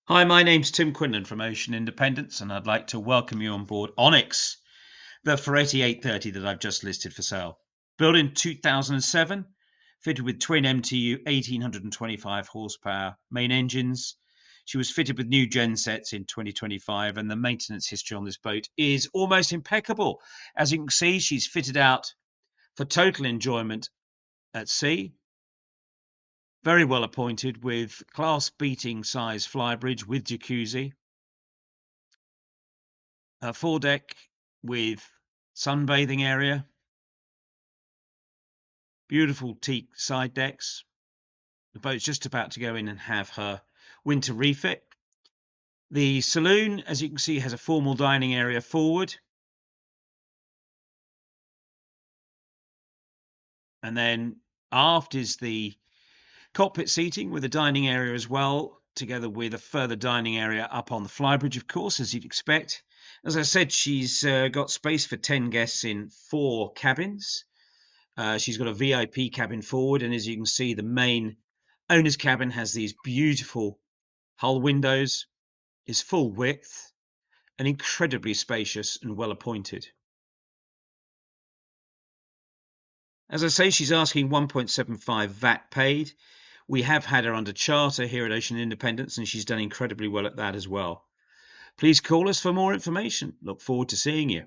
Hi, my name's Tim Quinlan from Ocean Independence, and I'd like to welcome you on board ONYX, the Ferretti 830 that I've just listed for sale. Built in 2007, fitted with twin MTU 1825 horsepower main engines. She was fitted with new gensets in 2025, and the maintenance history on this boat is almost impeccable. As you can see, she's fitted out for total enjoyment at sea. Very well appointed with class beating size flybridge with jacuzzi. A foredeck with sunbathing area, beautiful teak side decks. The boat's just about to go in and have her winter refit. The saloon, as you can see, has a formal dining area forward, and then aft is the cockpit seating with a dining area as well, together with a further dining area up on the flybridge, of course, as you'd expect. As I said, she's got space for 10 guests in 4 cabins. She's got a VIP cabin forward, and as you can see, the main owner's cabin has these beautiful hull windows, is full width, and incredibly spacious and well appointed. As I say, she's asking 1.75 VAT paid. We have had her under charter here at Ocean Independence, and she's done incredibly well at that as well. Please call us for more information. Look forward to seeing you.